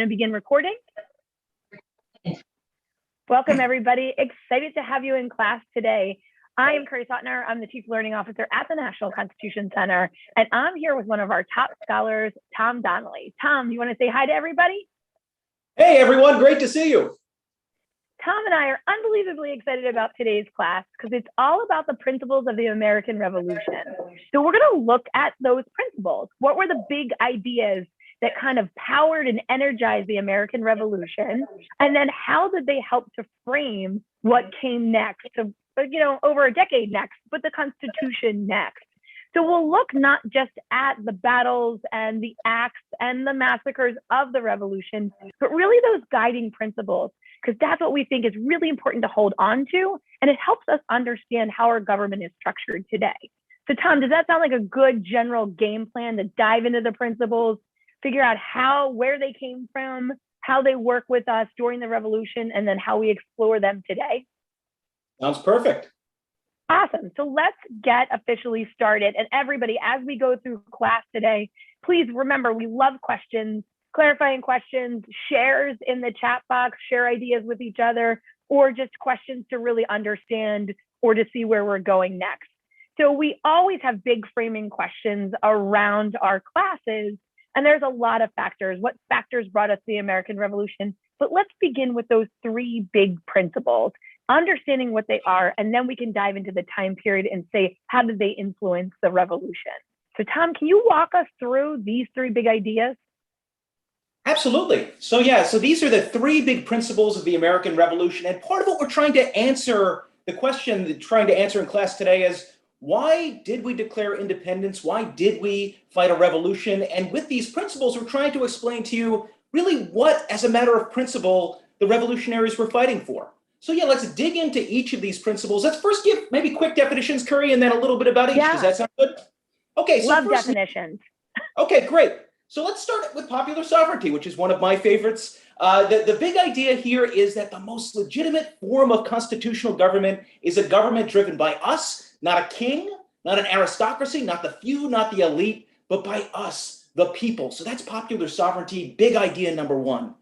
going to begin recording. Welcome, everybody. Excited to have you in class today. I am Curry Sautner. I'm the Chief Learning Officer at the National Constitution Center, and I'm here with one of our top scholars, Tom Donnelly. Tom, you want to say hi to everybody? Hey, everyone. Great to see you. Tom and I are unbelievably excited about today's class because it's all about the principles of the American Revolution. So we're going to look at those principles. What were the big ideas that kind of powered and energized the American Revolution? And then how did they help to frame what came next, to, over a decade next, but the Constitution next? So we'll look not just at the battles and the acts and the massacres of the revolution, but really those guiding principles, because that's what we think is really important to hold on to. And it helps us understand how our government is structured today. So Tom, does that sound like a good general game plan to dive into the principles, figure out where they came from, how they work with us during the revolution, and then how we explore them today? Sounds perfect. Awesome. So let's get officially started. And everybody, as we go through class today, please remember, we love questions, clarifying questions, shares in the chat box, share ideas with each other, or just questions to really understand or to see where we're going next. So we always have big framing questions around our classes. And there's a lot of factors. What factors brought us to the American Revolution? But let's begin with those three big principles, understanding what they are, and then we can dive into the time period and say, how did they influence the revolution? So Tom, can you walk us through these three big ideas? Absolutely. So these are the three big principles of the American Revolution. And part of what we're trying to answer, the question that we're trying to answer in class today is, why did we declare independence? Why did we fight a revolution? And with these principles, we're trying to explain to you really what, as a matter of principle, the revolutionaries were fighting for. So let's dig into each of these principles. Let's first give maybe quick definitions, Curry, and then a little bit about each. Yeah. Does that sound good? Okay. So love first, definitions. Okay, great. So let's start with popular sovereignty, which is one of my favorites. The big idea here is that the most legitimate form of constitutional government is a government driven by us, not a king, not an aristocracy, not the few, not the elite, but by us, the people. So that's popular sovereignty, big idea number one.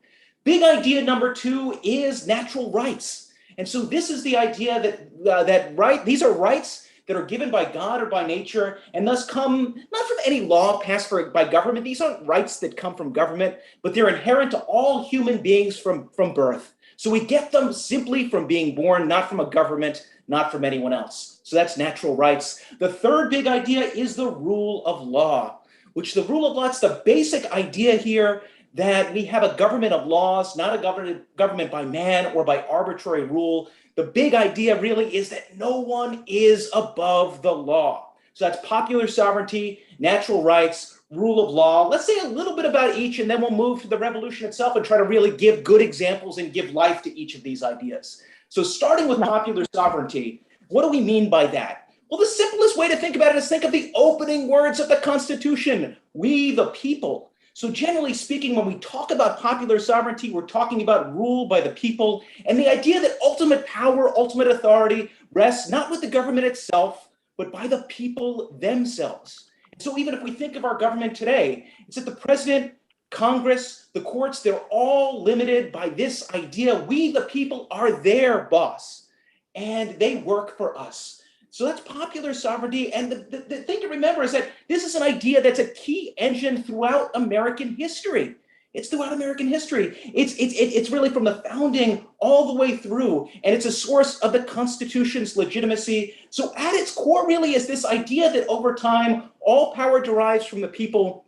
Big idea number two is natural rights. And so this is the idea that these are rights that are given by God or by nature, and thus come not from any law passed by government. These aren't rights that come from government, but they're inherent to all human beings from birth. So we get them simply from being born, not from a government, not from anyone else. So that's natural rights. The third big idea is the rule of law, which the rule of law, it's the basic idea here that we have a government of laws, not a government by man or by arbitrary rule. The big idea really is that no one is above the law. So that's popular sovereignty, natural rights, rule of law. Let's say a little bit about each, and then we'll move to the revolution itself and try to really give good examples and give life to each of these ideas. So starting with popular sovereignty, what do we mean by that? Well, the simplest way to think about it is think of the opening words of the Constitution, we the people. So generally speaking, when we talk about popular sovereignty, we're talking about rule by the people, and the idea that ultimate power, ultimate authority rests not with the government itself, but by the people themselves. So even if we think of our government today, it's that the president, Congress, the courts, they're all limited by this idea. We, the people, are their boss, and they work for us. So that's popular sovereignty. And the thing to remember is that this is an idea that's a key engine throughout American history. It's throughout American history. It's really from the founding all the way through, and it's a source of the Constitution's legitimacy. So at its core really is this idea that over time, all power derives from the people.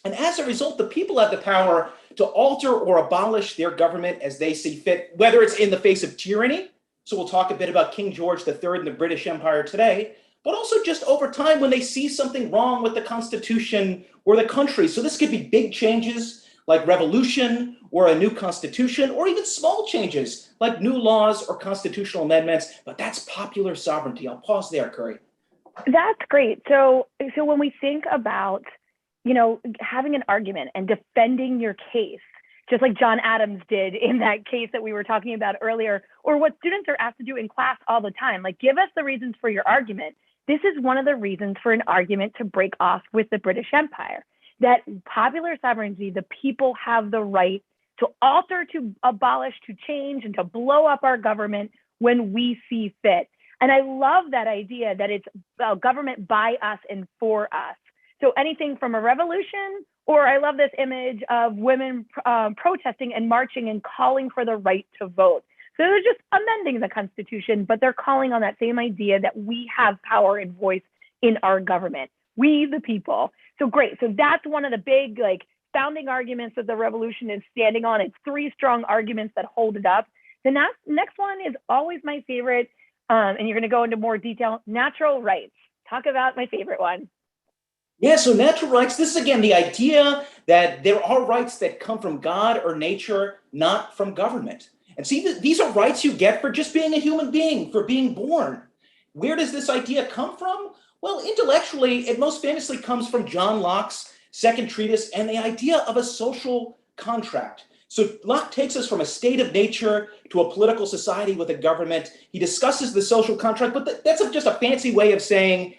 And as a result, the people have the power to alter or abolish their government as they see fit, whether it's in the face of tyranny. So we'll talk a bit about King George III and the British Empire today, but also just over time when they see something wrong with the Constitution or the country. So this could be big changes like revolution or a new constitution, or even small changes like new laws or constitutional amendments, but that's popular sovereignty. I'll pause there, Curry. That's great. So when we think about, having an argument and defending your case, just like John Adams did in that case that we were talking about earlier, or what students are asked to do in class all the time, like give us the reasons for your argument. This is one of the reasons for an argument to break off with the British Empire, that popular sovereignty, the people have the right to alter, to abolish, to change, and to blow up our government when we see fit. And I love that idea that it's government by us and for us. So anything from a revolution, or I love this image of women protesting and marching and calling for the right to vote. So they're just amending the Constitution, but they're calling on that same idea that we have power and voice in our government. We, the people. So great. So that's one of the big founding arguments that the revolution is standing on. It's 3 strong arguments that hold it up. The next one is always my favorite, and you're going to go into more detail, natural rights. Talk about my favorite one. Yeah, so natural rights, this is again the idea that there are rights that come from God or nature, not from government. And see, these are rights you get for just being a human being, for being born. Where does this idea come from? Well, intellectually, it most famously comes from John Locke's second treatise and the idea of a social contract. So Locke takes us from a state of nature to a political society with a government. He discusses the social contract, but that's just a fancy way of saying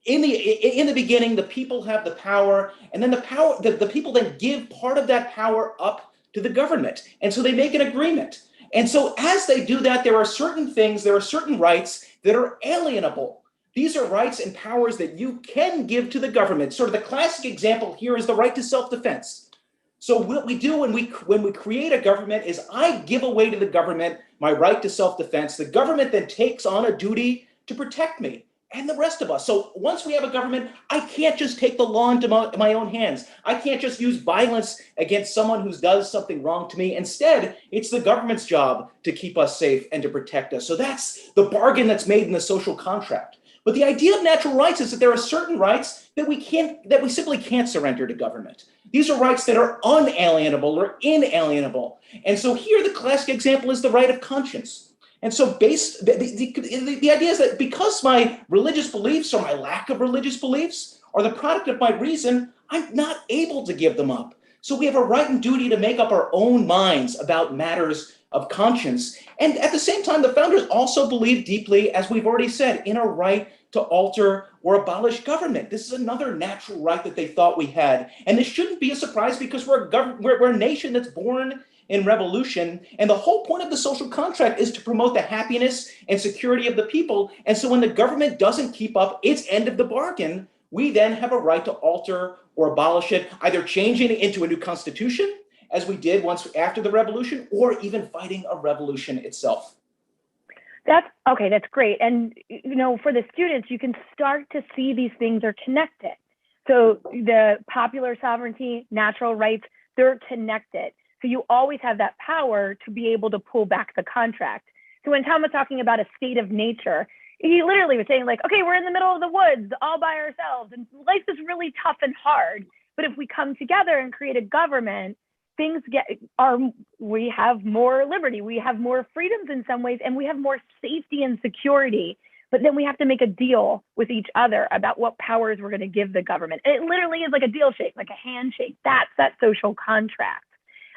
in the beginning, the people have the power, and then the people then give part of that power up to the government. And so they make an agreement. And so as they do that, there are certain things, there are certain rights that are alienable. These are rights and powers that you can give to the government. Sort of the classic example here is the right to self-defense. So what we do when we create a government is I give away to the government my right to self-defense. The government then takes on a duty to protect me and the rest of us. So once we have a government, I can't just take the law into my own hands. I can't just use violence against someone who does something wrong to me. Instead, it's the government's job to keep us safe and to protect us. So that's the bargain that's made in the social contract. But the idea of natural rights is that there are certain rights that we simply can't surrender to government. These are rights that are unalienable or inalienable. And so here the classic example is the right of conscience. And so the idea is that because my religious beliefs or my lack of religious beliefs are the product of my reason, I'm not able to give them up. So we have a right and duty to make up our own minds about matters of conscience. And at the same time, the founders also believed deeply, as we've already said, in a right to alter or abolish government. This is another natural right that they thought we had. And this shouldn't be a surprise because we're a nation that's born in revolution. And the whole point of the social contract is to promote the happiness and security of the people. And so when the government doesn't keep up its end of the bargain, we then have a right to alter or abolish it, either changing it into a new constitution, as we did once after the revolution, or even fighting a revolution itself. That's great. And, for the students, you can start to see these things are connected. So the popular sovereignty, natural rights, they're connected. So you always have that power to be able to pull back the contract. So when Tom was talking about a state of nature, he literally was saying okay, we're in the middle of the woods all by ourselves and life is really tough and hard. But if we come together and create a government, we have more liberty, we have more freedoms in some ways, and we have more safety and security. But then we have to make a deal with each other about what powers we're going to give the government. And it literally is like a deal shake, like a handshake. That's that social contract.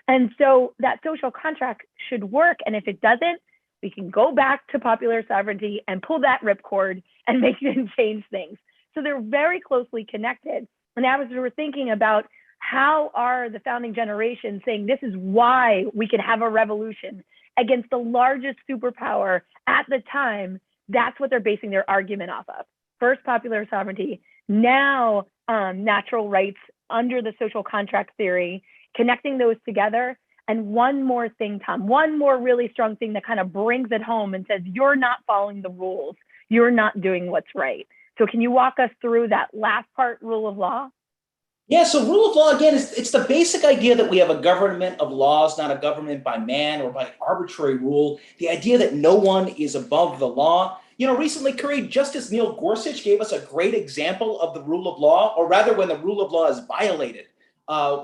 And so that social contract should work. And if it doesn't, we can go back to popular sovereignty and pull that ripcord and make it and change things. So they're very closely connected. And as we were thinking about how are the founding generations saying this is why we could have a revolution against the largest superpower at the time, that's what they're basing their argument off of. First, popular sovereignty, now natural rights under the social contract theory, connecting those together. And one more thing, Tom, one more really strong thing that kind of brings it home and says, you're not following the rules. You're not doing what's right. So can you walk us through that last part, rule of law? Yeah, so rule of law, again, it's the basic idea that we have a government of laws, not a government by man or by arbitrary rule. The idea that no one is above the law. Recently, Justice Neil Gorsuch gave us a great example of the rule of law, or rather when the rule of law is violated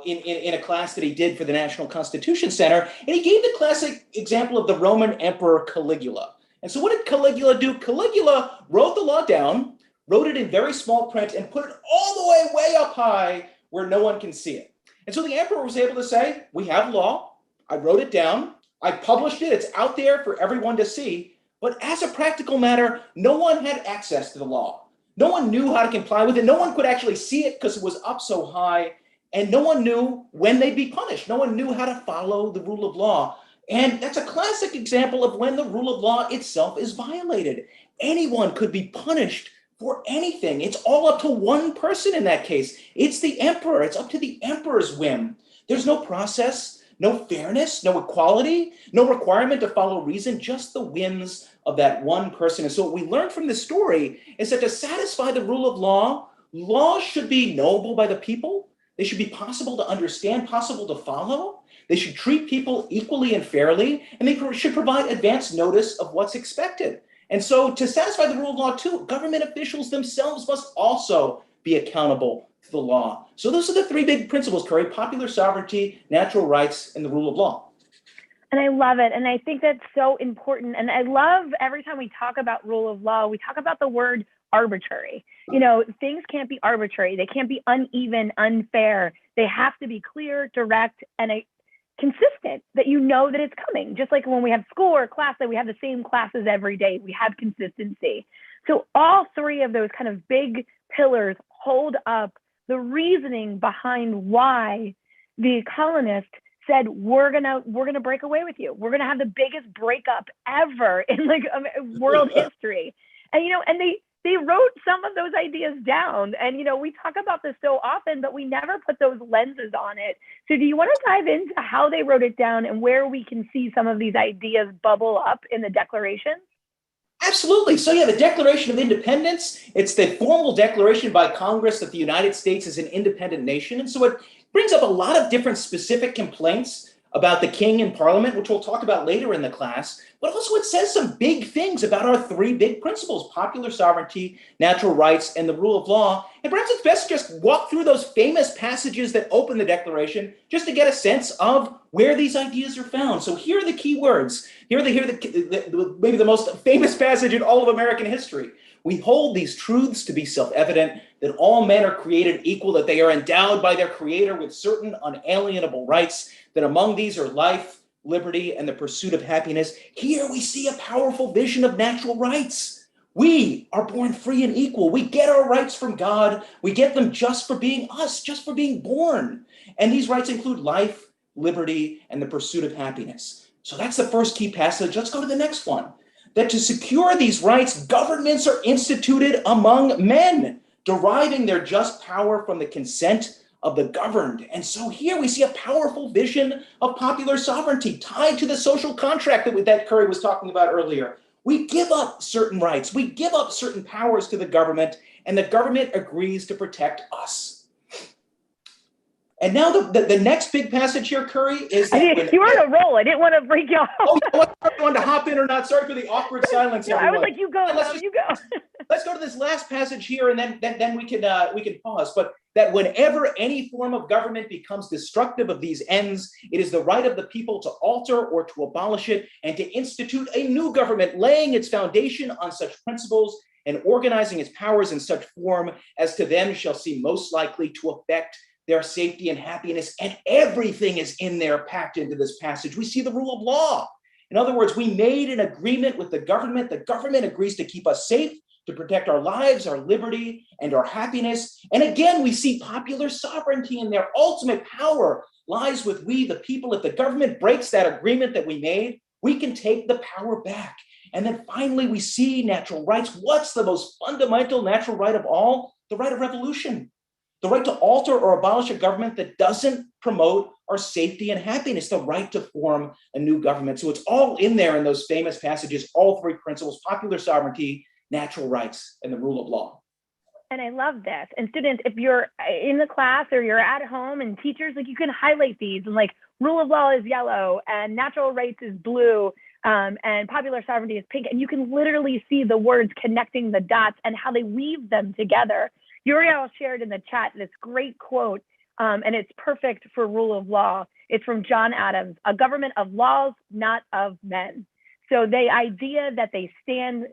in a class that he did for the National Constitution Center. And he gave the classic example of the Roman Emperor Caligula. And so what did Caligula do? Caligula wrote the law down, wrote it in very small print, and put it all the way up high where no one can see it. And so the emperor was able to say, we have law, I wrote it down, I published it, it's out there for everyone to see. But as a practical matter, no one had access to the law. No one knew how to comply with it. No one could actually see it because it was up so high. and no one knew when they'd be punished. No one knew how to follow the rule of law. And that's a classic example of when the rule of law itself is violated. Anyone could be punished for anything. It's all up to one person in that case. It's the emperor. It's up to the emperor's whim. There's no process, no fairness, no equality, no requirement to follow reason, just the whims of that one person. And so what we learned from this story is that to satisfy the rule of law, laws should be knowable by the people. They should be possible to understand, possible to follow. They should treat people equally and fairly, and they should provide advance notice of what's expected. And so to satisfy the rule of law too, government officials themselves must also be accountable to the law. So those are the three big principles, Curry: popular sovereignty, natural rights, and the rule of law. And I love it. And I think that's so important. And I love every time we talk about rule of law, we talk about the word arbitrary. Things can't be arbitrary. They can't be uneven, unfair. They have to be clear, direct, and consistent, that you know that it's coming. Just like when we have school or class, that we have the same classes every day, we have consistency. So all three of those kind of big pillars hold up the reasoning behind why the colonists said, we're gonna break away with you. We're gonna have the biggest breakup ever in world history. And they wrote some of those ideas down. And we talk about this so often, but we never put those lenses on it. So do you want to dive into how they wrote it down and where we can see some of these ideas bubble up in the Declaration? Absolutely. So yeah, the Declaration of Independence, it's the formal declaration by Congress that the United States is an independent nation. And so it brings up a lot of different specific complaints about the king and parliament, which we'll talk about later in the class. But also it says some big things about our three big principles: popular sovereignty, natural rights, and the rule of law. And perhaps it's best to just walk through those famous passages that open the Declaration just to get a sense of where these ideas are found. So here are the key words. Here are maybe the most famous passage in all of American history. We hold these truths to be self-evident, that all men are created equal, that they are endowed by their Creator with certain unalienable rights, that among these are life, liberty, and the pursuit of happiness. Here we see a powerful vision of natural rights. We are born free and equal. We get our rights from God. We get them just for being us, just for being born. And these rights include life, liberty, and the pursuit of happiness. So that's the first key passage. Let's go to the next one. That to secure these rights, governments are instituted among men, deriving their just power from the consent of the governed. And so here we see a powerful vision of popular sovereignty tied to the social contract that Curry was talking about earlier. We give up certain rights, we give up certain powers to the government, and the government agrees to protect us. And now the next big passage here, Curry, is that you were on a roll. I didn't want to break you off. Oh, I want everyone to hop in or not. Sorry for the awkward silence. No, everyone. I was like, you go, you go. Let's go to this last passage here, and then we can pause. But that whenever any form of government becomes destructive of these ends, it is the right of the people to alter or to abolish it, and to institute a new government, laying its foundation on such principles and organizing its powers in such form as to them shall seem most likely to affect their safety and happiness. And everything is in there packed into this passage. We see the rule of law. In other words, we made an agreement with the government. The government agrees to keep us safe, to protect our lives, our liberty, and our happiness. And again, we see popular sovereignty, and their ultimate power lies with we, the people. If the government breaks that agreement that we made, we can take the power back. And then finally, we see natural rights. What's the most fundamental natural right of all? The right of revolution. The right to alter or abolish a government that doesn't promote our safety and happiness, the right to form a new government. So it's all in there in those famous passages, all three principles: popular sovereignty, natural rights, and the rule of law. And I love this. And students, if you're in the class or you're at home, and teachers, you can highlight these, and rule of law is yellow and natural rights is blue, and popular sovereignty is pink. And you can literally see the words connecting the dots and how they weave them together. Uriel shared in the chat this great quote, and it's perfect for rule of law. It's from John Adams: "A government of laws, not of men." So the idea that they stand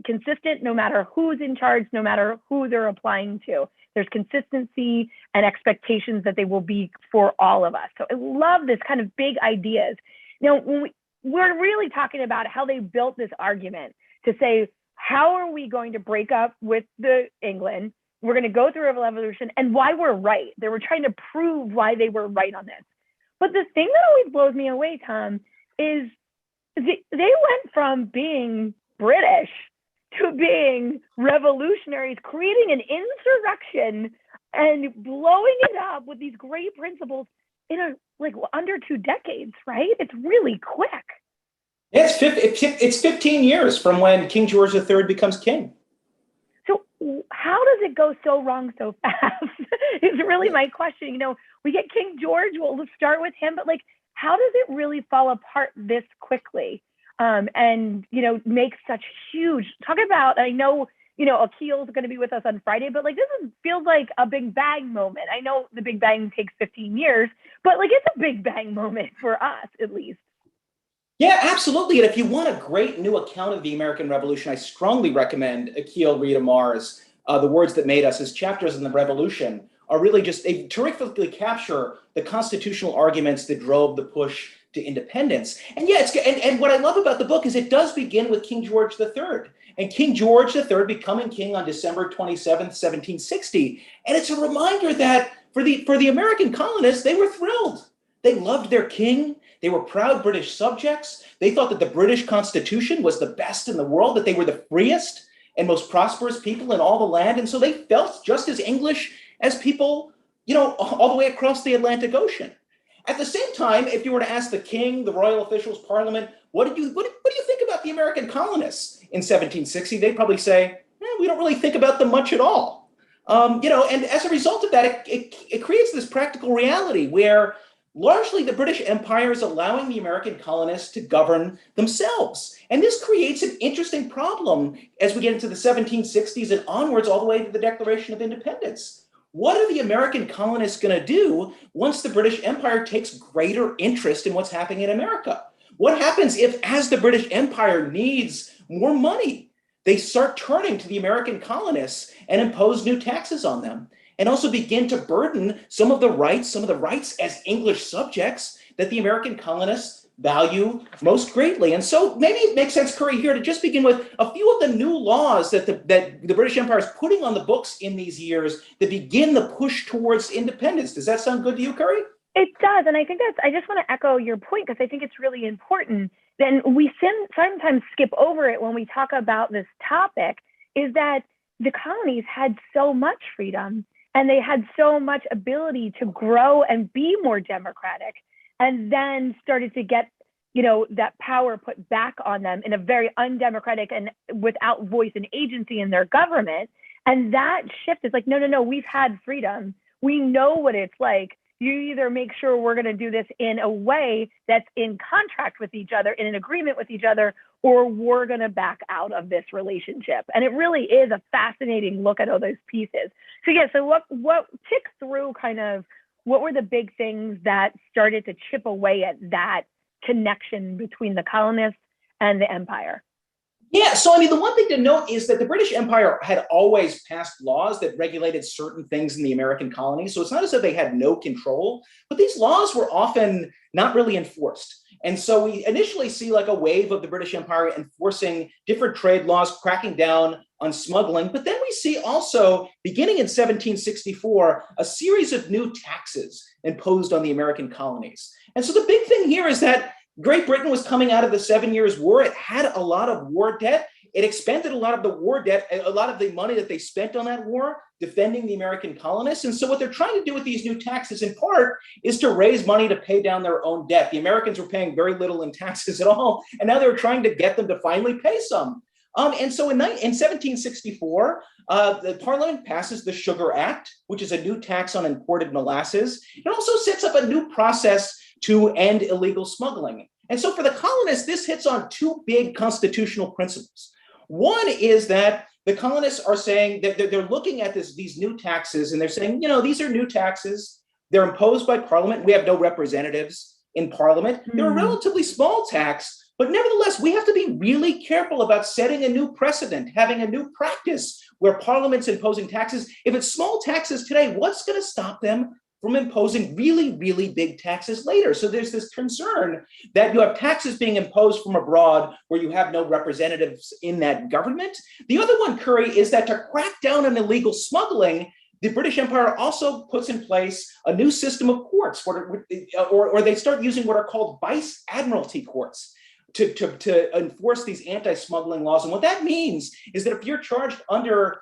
consistent no matter who's in charge, no matter who they're applying to. There's consistency and expectations that they will be for all of us. So I love this kind of big ideas. Now, we're really talking about how they built this argument to say, how are we going to break up with the England? we're going to go through a revolution and why we're right. They were trying to prove why they were right on this. But the thing that always blows me away, Tom, is they went from being British to being revolutionaries, creating an insurrection and blowing it up with these great principles in under 2 decades, right? It's really quick. It's 15 years from when King George III becomes king. So how does it go so wrong so fast? Is really my question. You know, we get King George, we'll start with him, but like, how does it really fall apart this quickly? And, you know, make such huge, talk about, I know, you know, Akil's going to be with us on Friday, but like, feels like a Big Bang moment. I know the Big Bang takes 15 years, but like, it's a Big Bang moment for us, at least. Yeah, absolutely. And if you want a great new account of the American Revolution, I strongly recommend Akil Reed Amar's The Words That Made Us. His chapters in the Revolution are really they terrifically capture the constitutional arguments that drove the push to independence. And yeah, and what I love about the book is it does begin with King George III. And King George III becoming king on December 27th, 1760. And it's a reminder that for the American colonists, they were thrilled. They loved their king. They were proud British subjects. They thought that the British Constitution was the best in the world, that they were the freest and most prosperous people in all the land. And so they felt just as English as people, you know, all the way across the Atlantic Ocean. At the same time, if you were to ask the king, the royal officials, parliament, what do you think about the American colonists in 1760? They'd probably say, we don't really think about them much at all. You know, and as a result of that, it creates this practical reality where largely the British Empire is allowing the American colonists to govern themselves. And this creates an interesting problem as we get into the 1760s and onwards all the way to the Declaration of Independence. What are the American colonists going to do once the British Empire takes greater interest in what's happening in America? What happens if, as the British Empire needs more money, they start turning to the American colonists and impose new taxes on them, and also begin to burden some of the rights as English subjects that the American colonists value most greatly? And so maybe it makes sense, Curry, here to just begin with a few of the new laws that the British Empire is putting on the books in these years that begin the push towards independence. Does that sound good to you, Curry? It does. And I think I just want to echo your point because I think it's really important. Then we sometimes skip over it when we talk about this topic, is that the colonies had so much freedom and they had so much ability to grow and be more democratic, and then started to get, you know, that power put back on them in a very undemocratic and without voice and agency in their government. And that shift is like, no, we've had freedom. We know what it's like. You either make sure we're going to do this in a way that's in contract with each other, in an agreement with each other, or we're going to back out of this relationship. And it really is a fascinating look at all those pieces. So yeah, so what tick through kind of what were the big things that started to chip away at that connection between the colonists and the empire? Yeah, so I mean, the one thing to note is that the British Empire had always passed laws that regulated certain things in the American colonies. So it's not as if they had no control, but these laws were often not really enforced. And so we initially see like a wave of the British Empire enforcing different trade laws, cracking down on smuggling. But then we see also, beginning in 1764, a series of new taxes imposed on the American colonies. And so the big thing here is that Great Britain was coming out of the 7 Years' War. It had a lot of war debt. It expended a lot of the war debt, a lot of the money that they spent on that war defending the American colonists. And so what they're trying to do with these new taxes in part is to raise money to pay down their own debt. The Americans were paying very little in taxes at all, and now they're trying to get them to finally pay some. And so in 1764, the Parliament passes the Sugar Act, which is a new tax on imported molasses. It also sets up a new process to end illegal smuggling. And so for the colonists, this hits on two big constitutional principles. One is that the colonists are saying that they're looking at these new taxes and they're saying, you know, these are new taxes. They're imposed by Parliament. We have no representatives in Parliament. They're a relatively small tax, but nevertheless, we have to be really careful about setting a new precedent, having a new practice where Parliament's imposing taxes. If it's small taxes today, what's going to stop them from imposing really, really big taxes later. So there's this concern that you have taxes being imposed from abroad where you have no representatives in that government. The other one, Curry, is that to crack down on illegal smuggling, the British Empire also puts in place a new system of courts, or they start using what are called vice admiralty courts to enforce these anti-smuggling laws. And what that means is that if you're charged under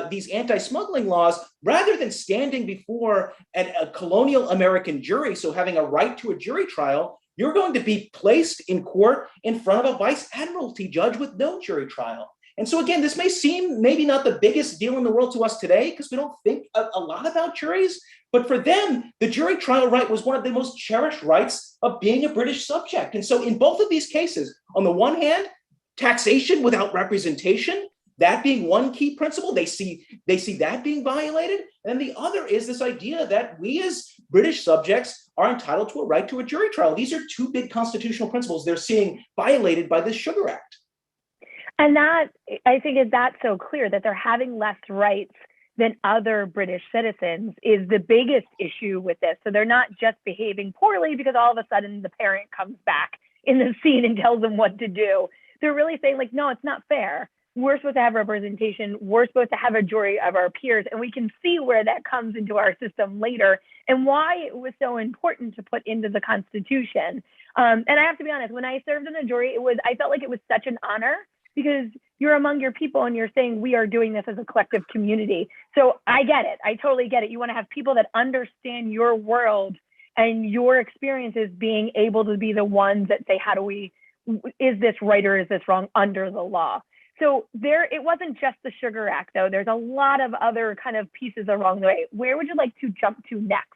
these anti-smuggling laws, rather than standing before a colonial American jury, so having a right to a jury trial, you're going to be placed in court in front of a vice admiralty judge with no jury trial. And so again, this may seem maybe not the biggest deal in the world to us today because we don't think a lot about juries, but for them, the jury trial right was one of the most cherished rights of being a British subject. And so in both of these cases, on the one hand, taxation without representation, that being one key principle, they see that being violated. And the other is this idea that we as British subjects are entitled to a right to a jury trial. These are two big constitutional principles they're seeing violated by this Sugar Act. And that, I think, is that so clear that they're having less rights than other British citizens is the biggest issue with this. So they're not just behaving poorly because all of a sudden the parent comes back in the scene and tells them what to do. They're really saying, like, no, it's not fair. We're supposed to have representation. We're supposed to have a jury of our peers. And we can see where that comes into our system later and why it was so important to put into the Constitution. And I have to be honest, when I served in a jury, I felt like it was such an honor because you're among your people and you're saying we are doing this as a collective community. So I get it. I totally get it. You want to have people that understand your world and your experiences being able to be the ones that say, is this right or is this wrong under the law? So it wasn't just the Sugar Act, though. There's a lot of other kind of pieces along the way. Where would you like to jump to next?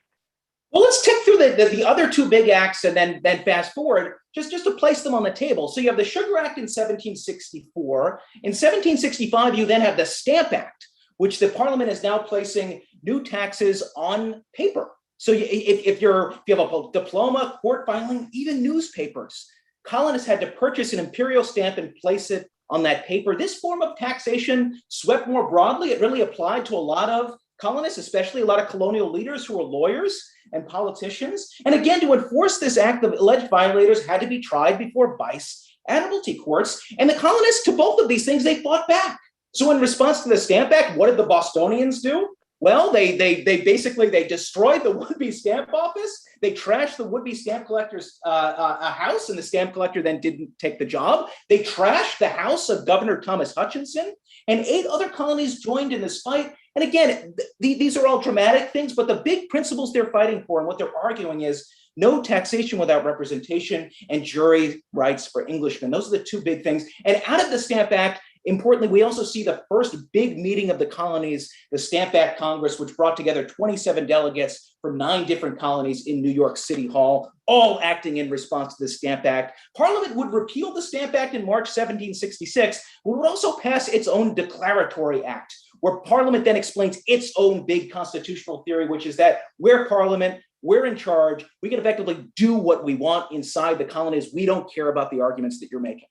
Well, let's tick through the other two big acts and then fast forward just to place them on the table. So you have the Sugar Act in 1764. In 1765, you then have the Stamp Act, which the Parliament is now placing new taxes on paper. So if you have a diploma, court filing, even newspapers, colonists had to purchase an imperial stamp and place it on that paper. This form of taxation swept more broadly. It really applied to a lot of colonists, especially a lot of colonial leaders who were lawyers and politicians. And again, to enforce this act, the alleged violators had to be tried before vice admiralty courts. And the colonists, to both of these things, they fought back. So in response to the Stamp Act, what did the Bostonians do? Well, they basically destroyed the would-be stamp office. They trashed the would-be stamp collector's house, and the stamp collector then didn't take the job. They trashed the house of Governor Thomas Hutchinson, and 8 other colonies joined in this fight. And again, these are all dramatic things, but the big principles they're fighting for and what they're arguing is no taxation without representation and jury rights for Englishmen. Those are the two big things. And out of the Stamp Act, importantly, we also see the first big meeting of the colonies, the Stamp Act Congress, which brought together 27 delegates from 9 different colonies in New York City Hall, all acting in response to the Stamp Act. Parliament would repeal the Stamp Act in March 1766, but would also pass its own declaratory act, where Parliament then explains its own big constitutional theory, which is that we're Parliament, we're in charge, we can effectively do what we want inside the colonies. We don't care about the arguments that you're making.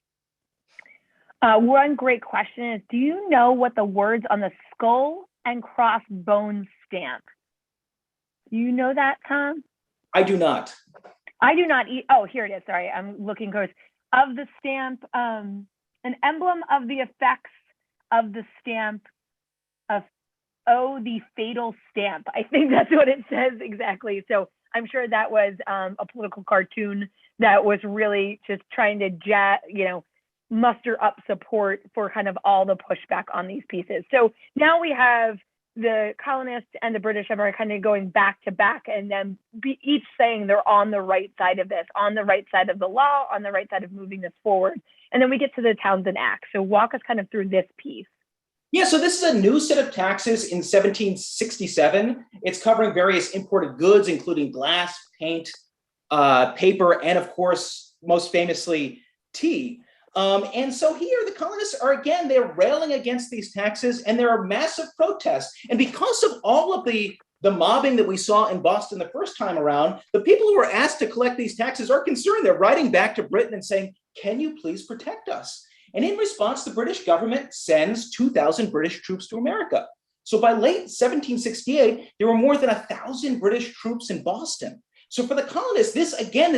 One great question is, do you know what the words on the skull and crossbones stamp? Do you know that, Tom? I do not. I do not. Oh, here it is. Sorry, I'm looking close. Of the stamp, an emblem of the effects of the stamp of, the fatal stamp. I think that's what it says exactly. So I'm sure that was a political cartoon that was really just trying to, muster up support for kind of all the pushback on these pieces. So now we have the colonists and the British are kind of going back to back and then each saying they're on the right side of this, on the right side of the law, on the right side of moving this forward. And then we get to the Townshend Act. So walk us kind of through this piece. Yeah, so this is a new set of taxes in 1767. It's covering various imported goods, including glass, paint, paper, and of course, most famously, tea. And so here the colonists are, again, they're railing against these taxes and there are massive protests. And because of all of the mobbing that we saw in Boston the first time around, the people who were asked to collect these taxes are concerned. They're writing back to Britain and saying, can you please protect us? And in response, the British government sends 2,000 British troops to America. So by late 1768, there were more than 1,000 British troops in Boston. So for the colonists, this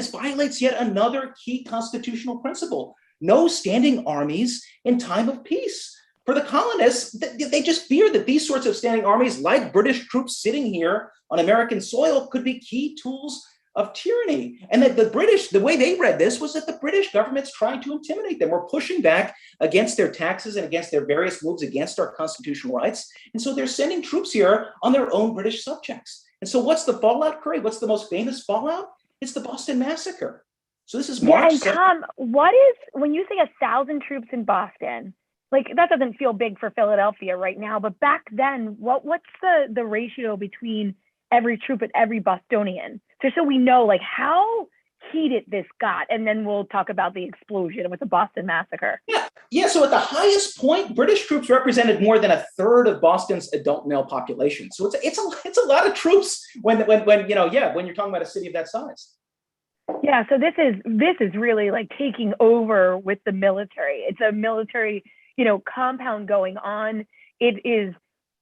violates yet another key constitutional principle: no standing armies in time of peace. For the colonists, they just fear that these sorts of standing armies, like British troops sitting here on American soil, could be key tools of tyranny. And that the British, the way they read this was that the British government's trying to intimidate them. We're pushing back against their taxes and against their various moves against our constitutional rights. And so they're sending troops here on their own British subjects. And so what's the fallout, Curry? What's the most famous fallout? It's the Boston Massacre. So this is March. Yeah, and Tom, what is, when you say 1,000 troops in Boston, like that doesn't feel big for Philadelphia right now, but back then, what's the ratio between every troop and every Bostonian? So we know like how heated this got, and then we'll talk about the explosion with the Boston Massacre. Yeah. So at the highest point, British troops represented more than a third of Boston's adult male population. So it's a lot of troops when you're talking about a city of that size. Yeah. So this is really like taking over with the military. It's a military, compound going on. It is,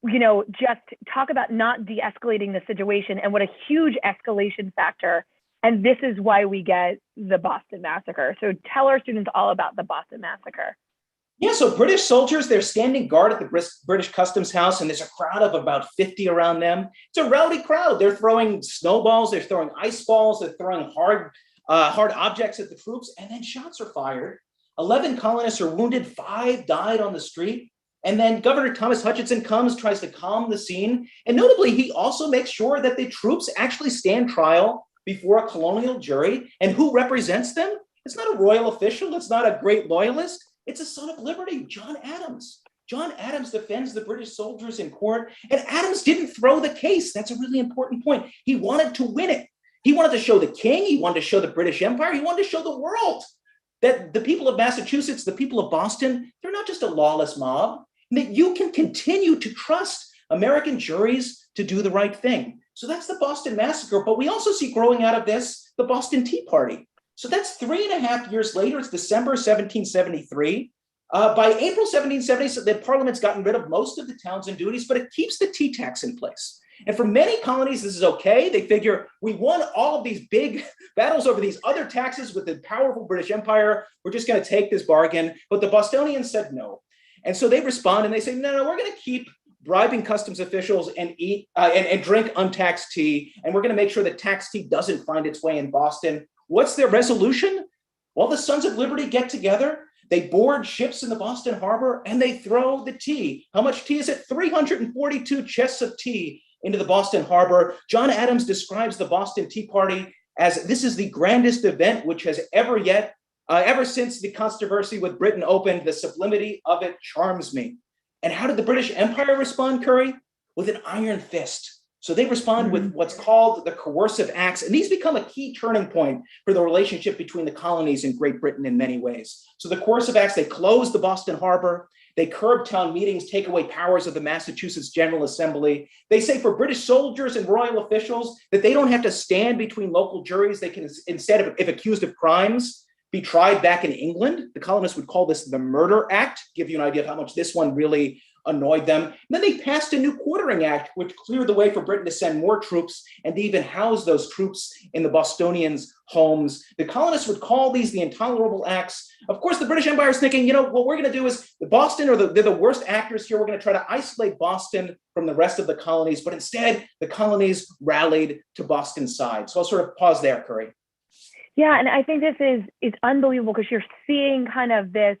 just talk about not de-escalating the situation and what a huge escalation factor. And this is why we get the Boston Massacre. So tell our students all about the Boston Massacre. Yeah, so British soldiers, they're standing guard at the British Customs House, and there's a crowd of about 50 around them. It's a rowdy crowd. They're throwing snowballs, they're throwing ice balls, they're throwing hard objects at the troops, and then shots are fired. 11 colonists are wounded, 5 died on the street. And then Governor Thomas Hutchinson comes, tries to calm the scene. And notably, he also makes sure that the troops actually stand trial before a colonial jury. And who represents them? It's not a royal official. It's not a great loyalist. It's a son of liberty, John Adams. John Adams defends the British soldiers in court. And Adams didn't throw the case. That's a really important point. He wanted to win it. He wanted to show the king. He wanted to show the British Empire. He wanted to show the world that the people of Massachusetts, the people of Boston, they're not just a lawless mob, that you can continue to trust American juries to do the right thing. So that's the Boston Massacre. But we also see growing out of this, the Boston Tea Party. So that's 3.5 years later. It's December 1773. By April 1770, the Parliament's gotten rid of most of the Townshend duties, but it keeps the tea tax in place. And for many colonies, this is okay. They figure we won all of these big battles over these other taxes with the powerful British Empire. We're just going to take this bargain. But the Bostonians said no. And so they respond and they say, no, we're going to keep bribing customs officials and eat and drink untaxed tea. And we're going to make sure that taxed tea doesn't find its way in Boston. What's their resolution? Well, the Sons of Liberty get together. They board ships in the Boston harbor and they throw the tea. How much tea is it? 342 chests of tea into the Boston harbor. John Adams describes the Boston Tea Party as this is the grandest event which has ever since the controversy with Britain opened. The sublimity of it charms me. And how did the British Empire respond, Curry? With an iron fist. So they respond with what's called the coercive acts. And these become a key turning point for the relationship between the colonies and Great Britain in many ways. So the coercive acts, they close the Boston harbor. They curb town meetings, take away powers of the Massachusetts General Assembly. They say for British soldiers and royal officials that they don't have to stand between local juries. They can, instead, if accused of crimes, be tried back in England. The colonists would call this the Murder Act, give you an idea of how much this one really annoyed them. And then they passed a new quartering act, which cleared the way for Britain to send more troops and to even house those troops in the Bostonians' homes. The colonists would call these the intolerable acts. Of course, the British Empire is thinking, what we're going to do is Boston, they're the worst actors here. We're going to try to isolate Boston from the rest of the colonies. But instead, the colonies rallied to Boston's side. So I'll sort of pause there, Curry. Yeah, and I think this is unbelievable because you're seeing kind of this,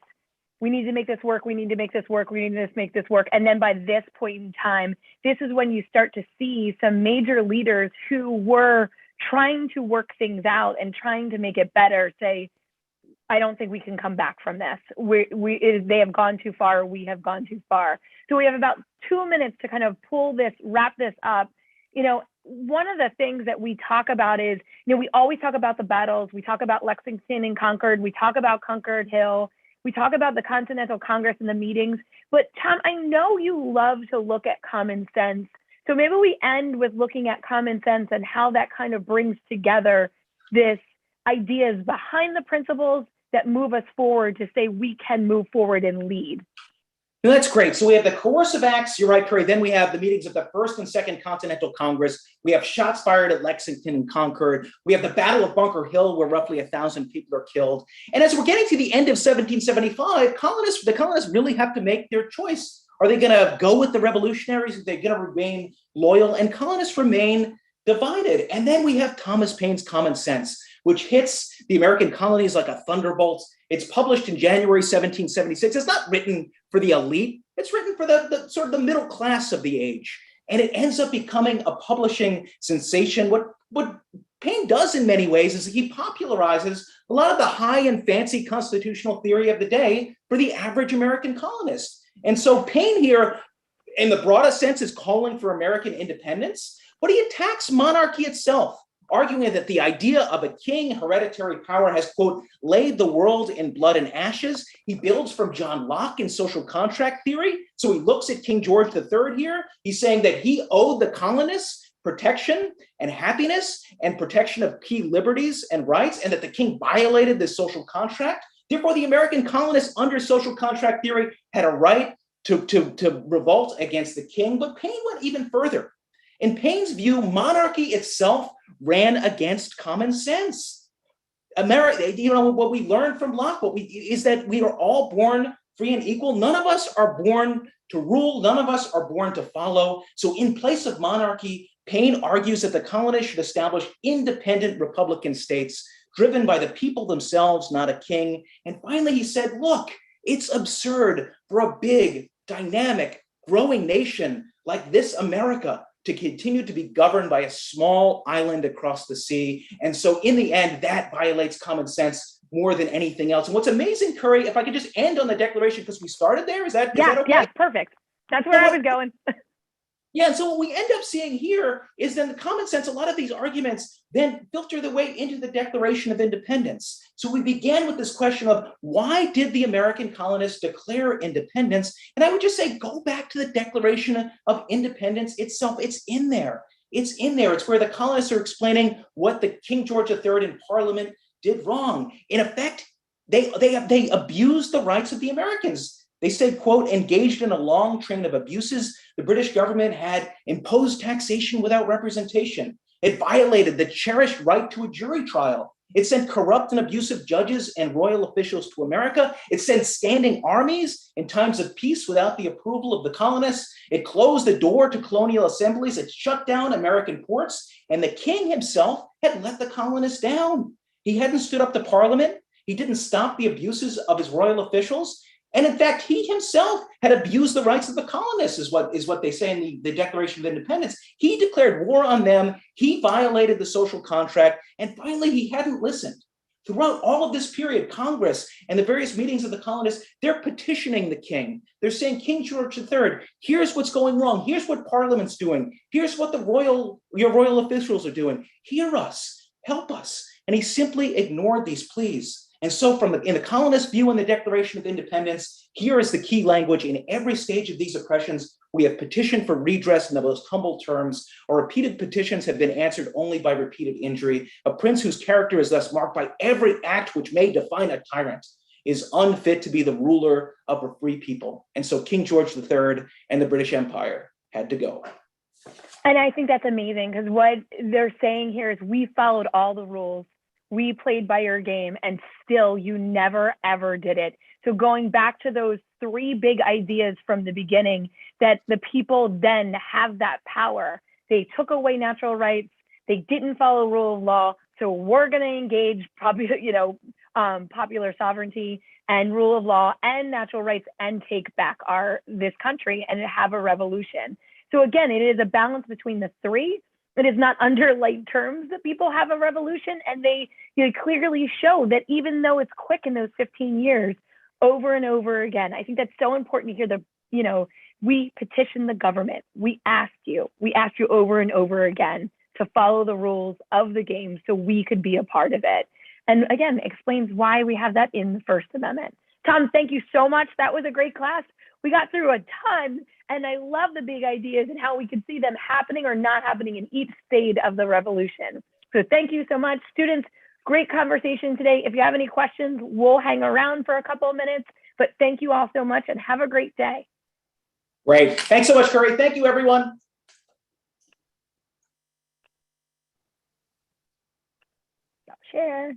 we need to make this work, we need to make this work, we need to make this work. And then by this point in time, this is when you start to see some major leaders who were trying to work things out and trying to make it better say, I don't think we can come back from this. They have gone too far, we have gone too far. So we have about 2 minutes to kind of wrap this up. One of the things that we talk about is, we always talk about the battles. We talk about Lexington and Concord. We talk about Concord Hill. We talk about the Continental Congress and the meetings. But Tom, I know you love to look at common sense. So maybe we end with looking at common sense and how that kind of brings together this ideas behind the principles that move us forward to say we can move forward and lead. No, that's great. So we have the coercive acts. You're right, Curry. Then we have the meetings of the First and Second Continental Congress. We have shots fired at Lexington and Concord. We have the Battle of Bunker Hill, where roughly 1,000 people are killed. And as we're getting to the end of 1775, the colonists really have to make their choice. Are they going to go with the revolutionaries? Are they going to remain loyal? And colonists remain divided. And then we have Thomas Paine's Common Sense, which hits the American colonies like a thunderbolt. It's published in January 1776. It's not written for the elite. It's written for the sort of the middle class of the age. And it ends up becoming a publishing sensation. What Paine does in many ways is he popularizes a lot of the high and fancy constitutional theory of the day for the average American colonist. And so Paine here, in the broadest sense, is calling for American independence, but he attacks monarchy itself, arguing that the idea of a king, hereditary power, has, quote, laid the world in blood and ashes. He builds from John Locke in social contract theory. So he looks at King George III here. He's saying that he owed the colonists protection and happiness and protection of key liberties and rights, and that the king violated this social contract. Therefore, the American colonists under social contract theory had a right to revolt against the king. But Paine went even further. In Paine's view, monarchy itself ran against common sense. America, what we learned from Locke, is that we are all born free and equal. None of us are born to rule. None of us are born to follow. So in place of monarchy, Paine argues that the colonists should establish independent republican states driven by the people themselves, not a king. And finally, he said, look, it's absurd for a big, dynamic, growing nation like this America to continue to be governed by a small island across the sea. And so in the end, that violates common sense more than anything else. And what's amazing, Curry, if I could just end on the Declaration, because we started there, is that okay? Yeah, perfect. That's where I was going. Yeah, and so what we end up seeing here is then the common sense, a lot of these arguments then filter their way into the Declaration of Independence. So we began with this question of why did the American colonists declare independence? And I would just say, go back to the Declaration of Independence itself. It's in there. It's in there. It's where the colonists are explaining what the King George III in Parliament did wrong. In effect, they abused the rights of the Americans. They said, quote, engaged in a long train of abuses, the British government had imposed taxation without representation. It violated the cherished right to a jury trial. It sent corrupt and abusive judges and royal officials to America. It sent standing armies in times of peace without the approval of the colonists. It closed the door to colonial assemblies. It shut down American ports. And the king himself had let the colonists down. He hadn't stood up to Parliament. He didn't stop the abuses of his royal officials. And in fact, he himself had abused the rights of the colonists, is what they say in the Declaration of Independence. He declared war on them. He violated the social contract. And finally, he hadn't listened. Throughout all of this period, Congress and the various meetings of the colonists, they're petitioning the king. They're saying, King George III, here's what's going wrong. Here's what Parliament's doing. Here's what your royal officials are doing. Hear us, help us. And he simply ignored these pleas. And so in the colonist view in the Declaration of Independence, here is the key language. In every stage of these oppressions, we have petitioned for redress in the most humble terms. Our repeated petitions have been answered only by repeated injury. A prince whose character is thus marked by every act which may define a tyrant is unfit to be the ruler of a free people. And so King George III and the British Empire had to go. And I think that's amazing, because what they're saying here is we followed all the rules. We played by your game, and still you never, ever did it. So going back to those three big ideas from the beginning, that the people then have that power. They took away natural rights. They didn't follow rule of law. So we're going to engage popular sovereignty and rule of law and natural rights and take back this country and have a revolution. So again, it is a balance between the three. It is not under light terms that people have a revolution, and they clearly show that even though it's quick in those 15 years, over and over again. I think that's so important to hear we petitioned the government. We asked you over and over again to follow the rules of the game so we could be a part of it. And again, explains why we have that in the First Amendment. Tom, thank you so much. That was a great class. We got through a ton, and I love the big ideas and how we could see them happening or not happening in each stage of the revolution. So thank you so much, students. Great conversation today. If you have any questions, we'll hang around for a couple of minutes. But thank you all so much and have a great day. Great. Thanks so much, Curry. Thank you, everyone. Stop share.